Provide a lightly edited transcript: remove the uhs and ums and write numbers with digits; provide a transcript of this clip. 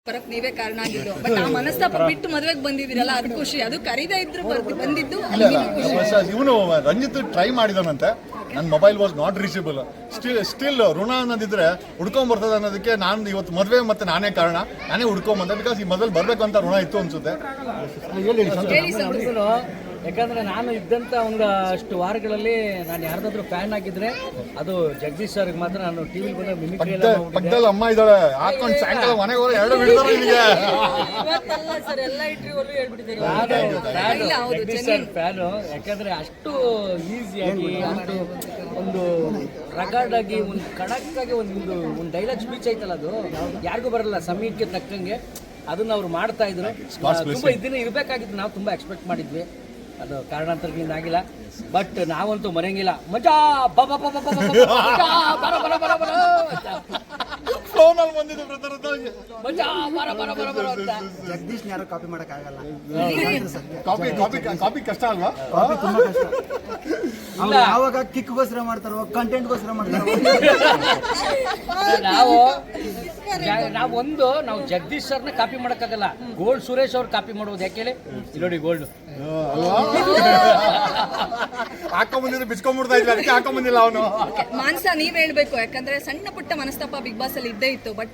ಬರಕ್ ನೀವೇ ಕಾರಣ ಆಗಿದ್ದು. ಬಟ್ ಆ ಮನಸ್ತಾಪ ಬಿಟ್ಟು ಮದುವೆಗೆ ಬಂದಿದ್ದೀರಲ್ಲ, ಅದು ಖುಷಿ. ಅದು ಕರೀದೇ ಇದ್ರು ಬಂದಿದ್ದು ಇವನು ರಂಜಿತ್ ಟ್ರೈ ಮಾಡಿದನಂತೆ. ನನ್ನ mobile was not reachable. Still ಋಣ ಅನ್ನೋದಿದ್ರೆ ಹುಡ್ಕೊಂಬರ್ತದೆ ಅನ್ನೋದಕ್ಕೆ ನಾನು ಇವತ್ತು ಮದುವೆ ಮತ್ತೆ ನಾನೇ ಕಾರಣ. ನಾನೇ ಹುಡ್ಕೊಂಬಂದೆ. ಬಿಕಾಸ್ ಈ ಮೊದಲು ಬರಬೇಕು ಅಂತ ಋಣ ಇತ್ತು ಅನ್ಸುತ್ತೆ. ಯಾಕಂದ್ರೆ ನಾನು ಇದ್ದಂಥ ಒಂದಷ್ಟು ವಾರಗಳಲ್ಲಿ ನಾನು ಯಾರ್ದಾದ್ರೂ ಫ್ಯಾನ್ ಆಗಿದ್ರೆ ಅದು ಜಗದೀಶ್ ಸರ್ಗೆ ಮಾತ್ರ. ನಾನು ಟಿವಿಲಿ ಬಂದ ಮಿಮಿಕ್ರಿ ಎಲ್ಲ ಪಕ್ಕದಲ್ಲಿ ಅಮ್ಮ ಇದ್ದಾಳೆ ಹಾಕೊಂಡು ಸಾಯಂಕಾಲ ಮನೆಗೆ ಹೋದ್ರೆ ಎರಡು ಬಿಡ್ತಾರೆ ನಿಮಗೆ. Jagadish sir fan. ಯಾಕಂದ್ರೆ ಅಷ್ಟು ಈಸಿಯಾಗಿ ಒಂದು ರಗಾರ್ಡ್ ಆಗಿ ಒಂದು ಖಡಕ್ ಆಗಿ ಒಂದು ಡೈಲಾಗ್ ಸ್ಪೀಚ್ ಐತಲ್ಲ, ಅದು ಯಾರಿಗೂ ಬರಲ್ಲ. ಸಮಯಕ್ಕೆ ತಕ್ಕಂಗೆ ಅದನ್ನ ಅವ್ರು ಮಾಡ್ತಾ ಇದ್ರು. ತುಂಬಾ ಇದನ್ನ ಇರ್ಬೇಕಾಗಿತ್ತು. ನಾವು ತುಂಬಾ ಎಕ್ಸ್ಪೆಕ್ಟ್ ಮಾಡಿದ್ವಿ. ಅದು ಕಾರಣಾಂತರದಿಂದ ಆಗಿಲ್ಲ. ಬಟ್ ನಾವಂತೂ ಮರೆಯಂಗಿಲ್ಲ. ಮಜಾ ಜಗದೀಶ್ ಯಾರು ಕಾಪಿ ಮಾಡಕ್ ಆಗಲ್ಲ. ಕಾಪಿ ಕಷ್ಟ ಅಲ್ವಾ? ಯಾವಾಗ ಕಿಕ್ಗೋಸ್ಕರ ಮಾಡ್ತಾರೋ, ಕಂಟೆಂಟ್ಗೋಸ್ಕರ ಮಾಡ್ತಾರೋ. ನಾವು ಜಗದೀಶ್ ಸರ್ನ ಕಾಪಿ ಮಾಡಕ್ಕಾಗಲ್ಲ. ಗೋಲ್ಡ್ ಸುರೇಶ್ ಅವ್ರು ಕಾಪಿ ಮಾಡೋದು. ಯಾಕೆ ಹೇಳಿ, ಇಲ್ಲಿ ನೋಡಿ ಗೋಲ್ಡ್ ಹಾಕೊಂಬಂದಿದ್ರೆ ಬಿಚ್ಕೊಂಡ್ಬಿಡ್ತಾ ಇದ್ವಿ, ಅದಕ್ಕೆ ಹಾಕೊಂಬಂದಿಲ್ಲ ಅವನು. ಮಾನ್ಸ ನೀವ್ ಹೇಳ್ಬೇಕು. ಯಾಕಂದ್ರೆ ಸಣ್ಣ ಪುಟ್ಟ ಮನಸ್ತಾಪ ಬಿಗ್ ಬಾಸ್ ಅಲ್ಲಿ ಇದ್ದೇ ಇತ್ತು. ಬಟ್